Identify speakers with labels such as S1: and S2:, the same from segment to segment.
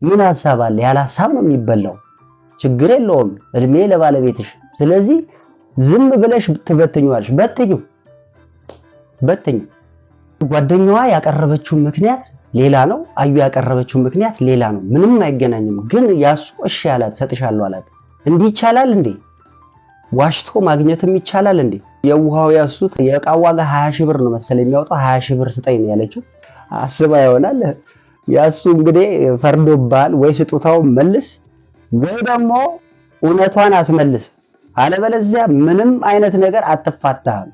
S1: ምን ሐሳብ አለ? ያለ ሐሳብ ነው የሚበላው። ችግር የለውም እድሜ ለባለቤትሽ። ስለዚህ ዝም ብለሽ ትበትኛለሽ። በትኝ ጓደኛዋ ያቀረበችው ምክንያት ሌላ ነው፣ አዩ ያቀረበችው ምክንያት ሌላ ነው። ምንም አይገናኝም። ግን ያሱ እሺ ያላት ሰጥሻለሁ አላት። እንዲህ ይቻላል እንዴ? ዋሽቶ ማግኘትም ይቻላል እንዴ? የውሃው ያሱት የዕቃው ዋጋ 20 ሺህ ብር ነው መሰለኝ የሚያወጣው። 20 ሺህ ብር ስጠኝ ነው ያለችው። አስባ ይሆናል ያሱ እንግዲህ ፈርዶባል። ወይ ስጦታው መልስ ወይ ደግሞ እውነቷን አስመልስ፣ አለበለዚያ ምንም አይነት ነገር አትፋታህም።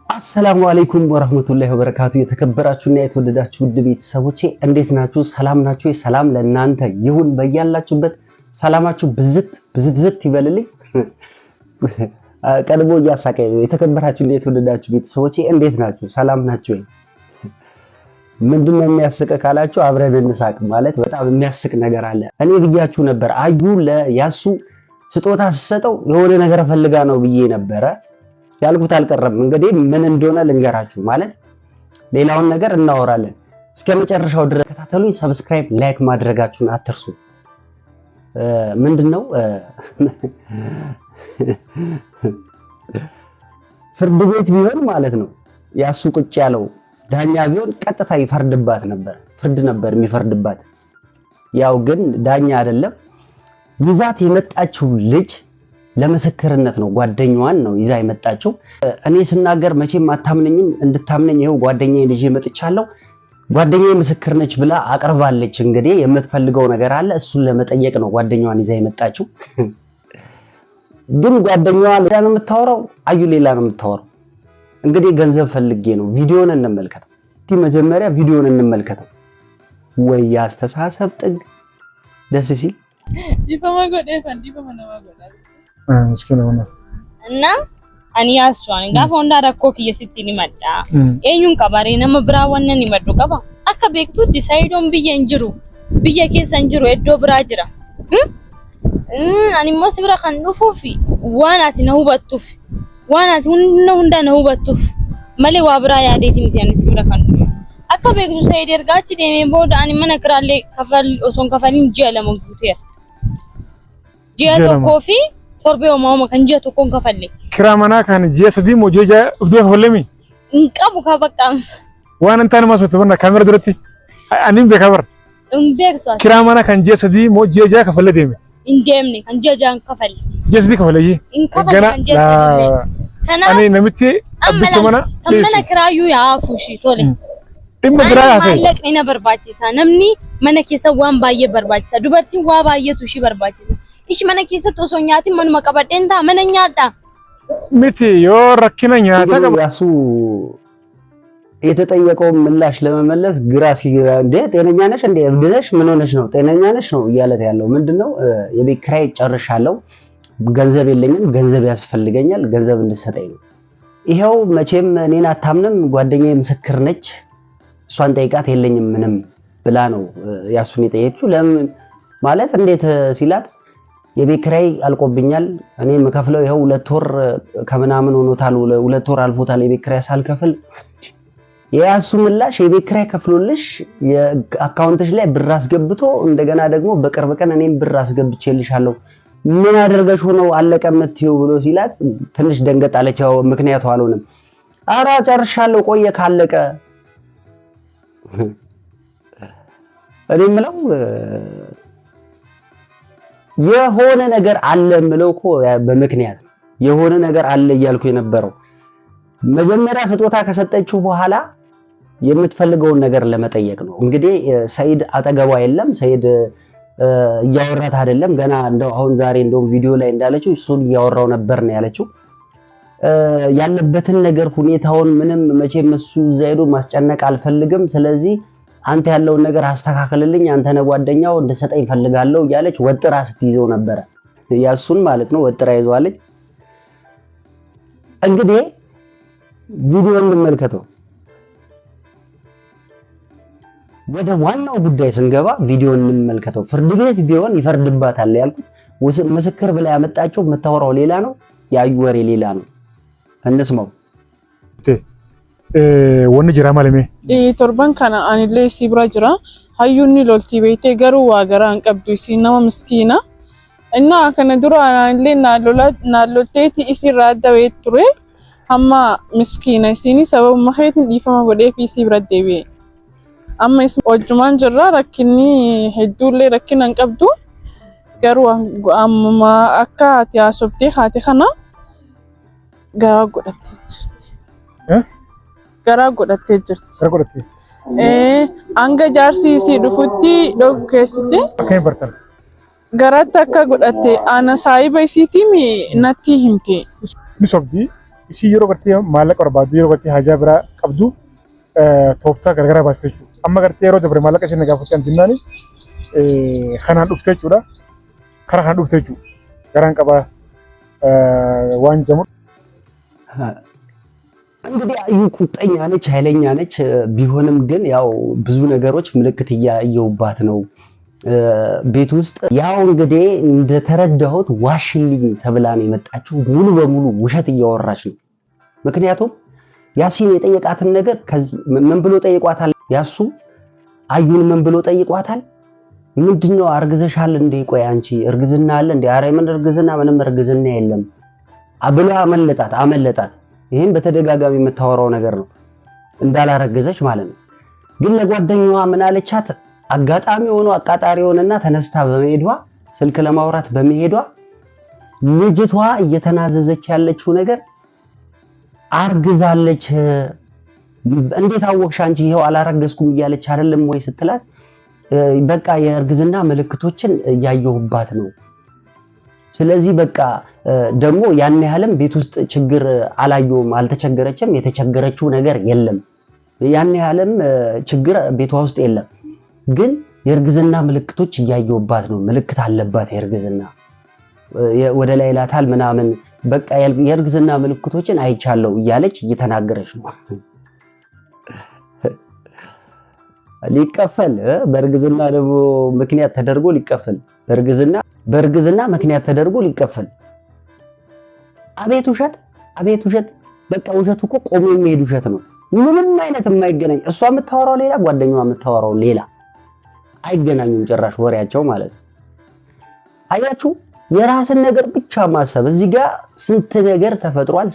S1: አሰላሙ አለይኩም ወራህመቱላሂ ወበረካቱ። የተከበራችሁና የተወደዳችሁ ውድ ቤተሰቦቼ እንዴት ናችሁ? ሰላም ናችሁ? ሰላም ለእናንተ ይሁን። በያላችሁበት ሰላማችሁ ብዝት ይበልልኝ። ቀድሞ እያሳቀኝ ነው። የተከበራችሁና የተወደዳችሁ ቤተሰቦቼ እንዴት ናችሁ? ሰላም ናችሁ ወይ? ምንድነው የሚያስቅ ካላችሁ አብረን እንሳቅ። ማለት በጣም የሚያስቅ ነገር አለ። እኔ ብያችሁ ነበር አዩ ለያሱ ስጦታ ስትሰጠው የሆነ ነገር ፈልጋ ነው ብዬ ነበረ። ያልኩት አልቀረም። እንግዲህ ምን እንደሆነ ልንገራችሁ። ማለት ሌላውን ነገር እናወራለን። እስከ መጨረሻው ድረስ ተከታተሉኝ። ሰብስክራይብ፣ ላይክ ማድረጋችሁን አትርሱ። ምንድነው ፍርድ ቤት ቢሆን ማለት ነው ያሱ ቁጭ ያለው ዳኛ ቢሆን ቀጥታ ይፈርድባት ነበር። ፍርድ ነበር የሚፈርድባት። ያው ግን ዳኛ አይደለም። ይዛት የመጣችው ልጅ ለምስክርነት ነው። ጓደኛዋን ነው ይዛ የመጣችው። እኔ ስናገር መቼም አታምነኝም። እንድታምነኝ ይሄው ጓደኛዬ ልጅ መጥቻለሁ፣ ጓደኛዬ ምስክር ነች ብላ አቅርባለች። እንግዲህ የምትፈልገው ነገር አለ። እሱን ለመጠየቅ ነው ጓደኛዋን ይዛ የመጣችው። ግን ጓደኛዋ ሌላ ነው የምታወራው፣ አዩ ሌላ ነው የምታወራው። እንግዲህ ገንዘብ ፈልጌ ነው። ቪዲዮን እንመልከተው። መጀመሪያ ቪዲዮን እንመልከተው። ወይ ያስተሳሰብ ጥግ ደስ ሲል
S2: እና ani yaaswan gaafa hunda rakkoo kiyya sittiin himadha eenyuun qabaree nama biraa wannan himadhu qaba akka beektutti Saidoon biyya hin jiru, biyya keessa hin jiru, iddoo biraa jira. Ani immoo sibira kan dhufuufi waan ati na hubattuuf, waan ati hunda na hubattuuf malee waa biraa yaadeeti miti ani sibira kan dhufu. Akka beektu Said ergaachi deemee booda ani mana kiraallee osoo hin kafaliin ji'a lama guuteera. Ji'a tokkoo fi torbee homaa kan ji'a tokkoon kafalle.
S3: Kiraa manaa kan ji'a sadii moo ji'a ja'a ufdee kafallemi?
S2: Hin qabu ka bakka.
S3: Waan hin taane maas wata banna kaamera duratti ani hin beekaa bara.
S2: Hin beektu.
S3: Kiraa manaa kan ji'a sadii moo ji'a ja'a kafalle deeme?
S2: Hin deemne kan ji'a ja'a kafalle.
S3: Ji'a sadii kafalle.
S2: Hin kafalle kan ji'a sadii.
S3: Kana ani namitti abbicha mana.
S2: Kan mana kiraayyuu yaafu shi tole.
S3: Dhimma biraa haasa'e.
S2: Maallaqni na barbaachisa. Namni mana keessa waan baay'ee barbaachisa. Dubartiin waa baay'eetu shi barbaachisa. Ishi mana keessatti osoo nyaatiin manuma qabadheen ta'a mana nyaadha.
S3: Miti yoo rakkina nyaata qaba.
S1: ያሱ የተጠየቀው ምላሽ ለመመለስ ግራ ሲገራ እንደ ጤነኛ ነሽ እንደ እብድ ነሽ ምን ሆነሽ ነው ጤነኛ ነሽ ነው እያለት ያለው። ምንድነው የቤት ኪራይ ጨርሻለሁ፣ ገንዘብ የለኝም፣ ገንዘብ ያስፈልገኛል፣ ገንዘብ እንድትሰጠኝ ነው። ይሄው መቼም እኔን አታምንም፣ ጓደኛዬ ምስክር ነች፣ እሷን ጠይቃት የለኝም ምንም ብላ ነው ያሱን የጠየቀችው። ለምን ማለት እንዴት ሲላት የቤት ኪራይ አልቆብኛል፣ እኔ የምከፍለው ይሄው 2 ወር ከምናምን ሆኖታል፣ 2 ወር አልፎታል የቤት ኪራይ ሳልከፍል። የያሱ ምላሽ የቤት ኪራይ ከፍሎልሽ የአካውንትሽ ላይ ብር አስገብቶ እንደገና ደግሞ በቅርብ ቀን እኔም ብር አስገብቼልሻለሁ ምን አደረገሽ ሆኖ አለቀ የምትይው ብሎ ሲላት ትንሽ ደንገጣለች። ያው ምክንያቱ አልሆነም። ኧረ ጨርሻለሁ ቆየ ካለቀ እኔ የምለው የሆነ ነገር አለ የምለው እኮ በምክንያት የሆነ ነገር አለ እያልኩ የነበረው መጀመሪያ ስጦታ ከሰጠችው በኋላ የምትፈልገውን ነገር ለመጠየቅ ነው። እንግዲህ ሰይድ አጠገቧ የለም። ሰይድ እያወራት አይደለም ገና። እንደው አሁን ዛሬ እንደው ቪዲዮ ላይ እንዳለችው እሱን እያወራው ነበር ነው ያለችው። ያለበትን ነገር ሁኔታውን ምንም መቼም እሱ ዘይዶ ማስጨነቅ አልፈልግም። ስለዚህ አንተ ያለውን ነገር አስተካክልልኝ፣ አንተ ነህ ጓደኛው እንድሰጠኝ ፈልጋለሁ እያለች ወጥራ ስትይዘው ነበር። ያሱን ማለት ነው ወጥራ ይዘዋለች። እንግዲህ ቪዲዮውን እንመልከተው። ወደ ዋናው ጉዳይ ስንገባ ቪዲዮውን እንመልከተው። ፍርድ ቤት ቢሆን ይፈርድባታል ያልኩት ምስክር ብላ ያመጣችው የምታወራው ሌላ ነው፣ ያዩ ወሬ ሌላ ነው። እንስማው።
S3: wanni jira malame
S4: torban kana anillee sibra jira hayyunni lolti beete garuu waa garaan qabdu isin nama miskiina inna kana dura anillee naalolteeti isirra adda beet ture amma miskiina isini sabab maxeetin dhiifama godhee fi sibra deebi'e amma is wajjumaan jirra rakkinni hedduullee rakkinan qabdu garuu amma akka ati haasoftee haate kana garaa godhattee jirti. Garaa godhattee jirti.
S3: Garaa godhattee.
S4: Hanga jaarsi isii dhufutti dhokkeessite.
S3: Akkamiin bartan?
S4: Garaatti akka godhatte ana saayiba isiitiimi natti himte.
S3: Ni sobdi isii yeroo gartee maallaqa barbaaddu yeroo gartee hajaa biraa qabdu tooftaa garagaraa baastee jechuudha. Amma gartee yeroo dabre maallaqa isheen gaafatte antinnaani kanaan dhuftee jechuudha. Karaa kanaan dhuftee jechuudha. Garaan qabaa waan jamu.
S1: እንግዲህ አዩ ቁጠኛ ነች ኃይለኛ ነች ቢሆንም ግን ያው ብዙ ነገሮች ምልክት እያየውባት ነው ቤት ውስጥ ያው እንግዲህ እንደተረዳሁት ዋሽልኝ ተብላ ነው የመጣችው ሙሉ በሙሉ ውሸት እያወራች ነው ምክንያቱም ያሲን የጠየቃትን ነገር ምን ብሎ ጠይቋታል ያሱ አዩን ምን ብሎ ጠይቋታል ምንድነው አርግዘሻል እንዴ ቆይ አንቺ እርግዝና አለ እንዴ አሬ ምን እርግዝና ምንም እርግዝና የለም አብላ አመለጣት ይሄን በተደጋጋሚ የምታወራው ነገር ነው እንዳላረገዘች ማለት ነው ግን ለጓደኛዋ ምን አለቻት አጋጣሚ ሆኖ አቃጣሪ ሆነና ተነስታ በመሄዷ ስልክ ለማውራት በመሄዷ ልጅቷ እየተናዘዘች ያለችው ነገር አርግዛለች እንዴት አወቅሽ አንቺ ይሄው አላረገዝኩም እያለች አይደለም ወይ ስትላት በቃ የእርግዝና ምልክቶችን ያየሁባት ነው ስለዚህ በቃ ደግሞ ያን ያህልም ቤት ውስጥ ችግር አላየውም አልተቸገረችም የተቸገረችው ነገር የለም ያን ያህልም ችግር ቤቷ ውስጥ የለም ግን የእርግዝና ምልክቶች ያየውባት ነው ምልክት አለባት የእርግዝና ወደ ላይ ላታል ምናምን በቃ የእርግዝና ምልክቶችን አይቻለው እያለች እየተናገረች ነው ሊቀፈል በእርግዝና ደግሞ ምክንያት ተደርጎ ሊቀፈል በእርግዝና ምክንያት ተደርጎ ሊቀፈል አቤት ውሸት በቃ ውሸቱ እኮ ቆሞ የሚሄድ ውሸት ነው ምንም አይነት የማይገናኝ እሷ የምታወራው ሌላ ጓደኛዋ የምታወራው ሌላ አይገናኙም ጭራሽ ወሬያቸው ማለት አያችሁ የራስን ነገር ብቻ ማሰብ እዚህ ጋር ስንት ነገር ተፈጥሯል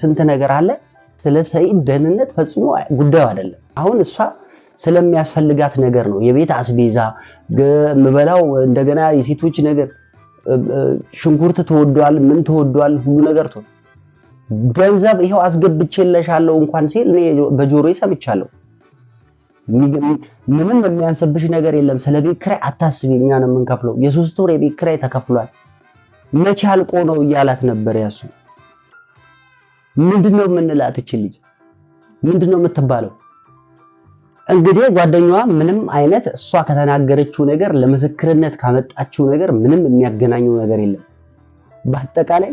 S1: ስንት ነገር አለ ስለ ሰይድ ደህንነት ፈጽሞ ጉዳዩ አይደለም አሁን እሷ ስለሚያስፈልጋት ነገር ነው የቤት አስቤዛ ምበላው እንደገና የሴቶች ነገር ሽንኩርት ተወዷል ምን ተወዷል ሁሉ ነገር ተወ ገንዘብ ይሄው አስገብቼልሻለሁ እንኳን ሲል እኔ በጆሮዬ ሰምቻለሁ ምንም የሚያንስብሽ ነገር የለም ስለ ቤት ኪራይ አታስቢ እኛ ነው የምንከፍለው የሶስት ወር የቤት ኪራይ ተከፍሏል መቼ አልቆ ነው እያላት ነበር ያሱ ምንድነው የምንላት እቺ ልጅ ምንድነው የምትባለው እንግዲህ ጓደኛዋ ምንም አይነት እሷ ከተናገረችው ነገር ለምስክርነት ካመጣችው ነገር ምንም የሚያገናኘው ነገር የለም በአጠቃላይ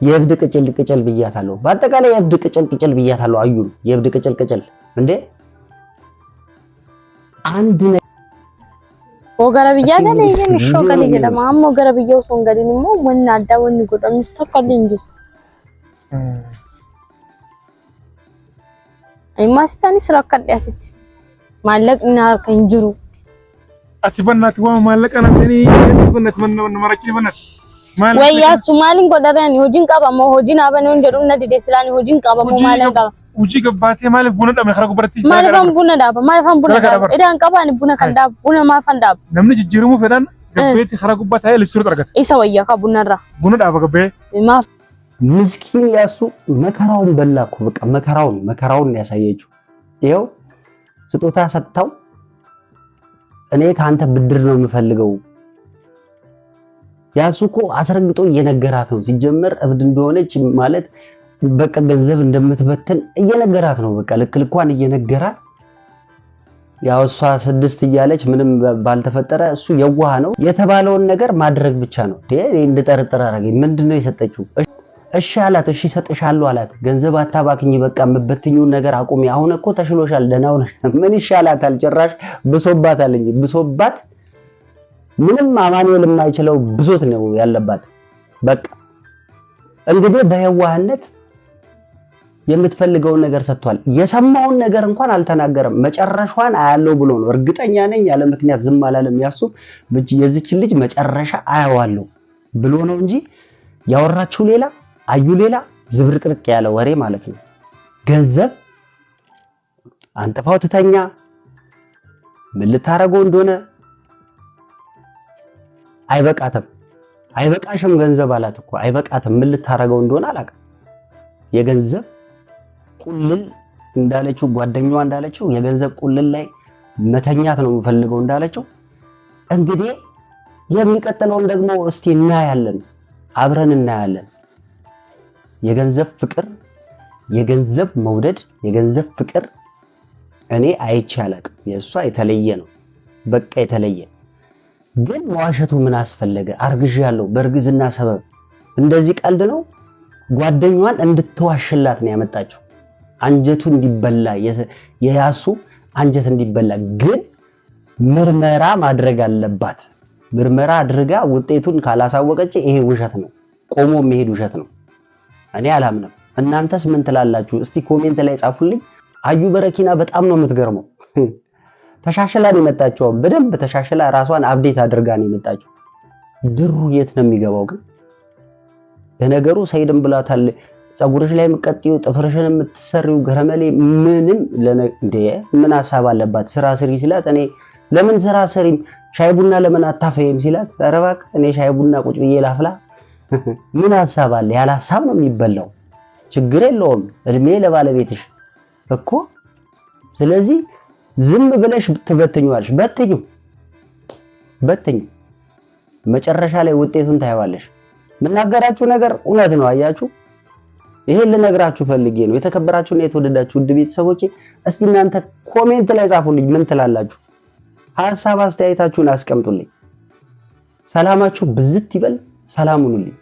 S1: የእብድ ቅጭል ብያታለሁ በአጠቃላይ የእብድ ቅጭል ብያታለሁ አዩ የእብድ ቅጭል እንዴ አንድ
S2: ወገረ ብያታለሁ ይሄን ሾቀል ይገደማ አሞ ወገረ ብየው ሶንገዲንሞ ምን አዳውን ጎዳም ተከል እንጂ አይማስታኒ ስራከል ያስት ማለቅና ከንጅሩ
S3: አትበናት ማለቀና ሰኒ በነት ምን መረኪ በነት
S2: ወያ ሱማሊን ጎዳራኒ ሆጂን ቀባሞ ሆጂን አበነው እንደሩና ዲደስላኒ ሆጂን ቀባሞ ማለቃ
S3: ውጪ ገባቴ ማለት ቡና ደም ያخرጉ በረቲ
S2: ማለፋም ቡና ዳባ እዳን ቀባኒ ቡና ከንዳብ ቡና ማፈንዳብ
S3: ነምን ጅጅሩሙ ፈዳን ገቤት ያخرጉባት አይል ስሩ ጠርገት
S2: ኢሰወያ ከቡናራ
S3: ቡና ዳባ ገቤ
S2: ማፍ
S1: ምስኪን ያሱ መከራውን በላኩ በቃ መከራውን ያሳየችው ይሄው ስጦታ ሰጥታው እኔ ካንተ ብድር ነው የምፈልገው ያሱኮ አስረግጦ እየነገራት ነው ሲጀመር እብድ እንደሆነች ማለት በቃ ገንዘብ እንደምትበተን እየነገራት ነው በቃ ልክልኳን እየነገራት ያው እሷ 6 እያለች ምንም ባልተፈጠረ እሱ የዋህ ነው የተባለውን ነገር ማድረግ ብቻ ነው እንደጠረጠረ አረገኝ ምንድነው የሰጠችው እሺ አላት እሺ ሰጥሻለሁ አላት ገንዘብ አታባክኝ በቃ መበትኙን ነገር አቁሚ አሁን እኮ ተሽሎሻል ደናው ምን ይሻላታል ጭራሽ ብሶባታል እንጂ ብሶባት ምንም አማኑኤል የማይችለው ብሶት ነው ያለባት በቃ እንግዲህ በየዋህነት የምትፈልገውን ነገር ሰጥቷል። የሰማውን ነገር እንኳን አልተናገረም። መጨረሻዋን አያለው ብሎ ነው እርግጠኛ ነኝ። ያለ ምክንያት ዝም አላለም። ያሱ የዚች ልጅ መጨረሻ አያዋለሁ ብሎ ነው እንጂ ያወራችው ሌላ አዩ ሌላ ዝብርቅርቅ ያለ ወሬ ማለት ነው። ገንዘብ አንተፋው ትተኛ ምን ልታረገው እንደሆነ አይበቃትም። አይበቃሽም ገንዘብ አላት እኮ አይበቃትም። ምን ልታረገው እንደሆነ አላውቅም። የገንዘብ ቁልል እንዳለችው ጓደኛዋ እንዳለችው የገንዘብ ቁልል ላይ መተኛት ነው የምፈልገው እንዳለችው። እንግዲህ የሚቀጥለውን ደግሞ እስቲ እናያለን፣ አብረን እናያለን። የገንዘብ ፍቅር፣ የገንዘብ መውደድ፣ የገንዘብ ፍቅር እኔ አይቼ አላውቅም። የእሷ የተለየ ነው፣ በቃ የተለየ። ግን መዋሸቱ ምን አስፈለገ? አርግዣለሁ በእርግዝና ሰበብ እንደዚህ ቀልድ ነው። ጓደኛዋን እንድትዋሽላት ነው ያመጣችው። አንጀቱ እንዲበላ የያሱ አንጀት እንዲበላ። ግን ምርመራ ማድረግ አለባት። ምርመራ አድርጋ ውጤቱን ካላሳወቀች ይሄ ውሸት ነው፣ ቆሞ መሄድ ውሸት ነው። እኔ አላምንም። እናንተስ ምን ትላላችሁ? እስቲ ኮሜንት ላይ ጻፉልኝ። አዩ በረኪና በጣም ነው የምትገርመው። ተሻሽላ ነው የመጣችው። በደንብ ተሻሽላ ራሷን አፕዴት አድርጋ ነው የመጣችው። ብሩ የት ነው የሚገባው ግን? ለነገሩ ሰይድም ብላታል፣ ፀጉርሽ ላይ የምትቀጥዩ ጥፍርሽን የምትሰሪው ገረመሌ ምንም እንደ ምን ሐሳብ አለባት? ስራ ስሪ ሲላት እኔ ለምን ስራ ስሪም ሻይ ቡና ለምን አታፈይም ሲላት ኧረ እባክህ እኔ ሻይ ቡና ቁጭ ብዬ ላፍላ። ምን ሐሳብ አለ? ያለ ሐሳብ ነው የሚበላው። ችግር የለውም እድሜ ለባለቤትሽ እኮ። ስለዚህ ዝም ብለሽ ትበትኙዋለሽ። በትኙ መጨረሻ ላይ ውጤቱን ታይዋለሽ። ምናገራችሁ ነገር እውነት ነው። አያችሁ፣ ይሄን ልነግራችሁ ፈልጌ ነው። የተከበራችሁና የተወደዳችሁ ውድ ቤተሰቦቼ እስቲ እናንተ ኮሜንት ላይ ጻፉልኝ። ምን ትላላችሁ? ሐሳብ አስተያየታችሁን አስቀምጡልኝ። ሰላማችሁ ብዝት ይበል። ሰላም ሁኑልኝ።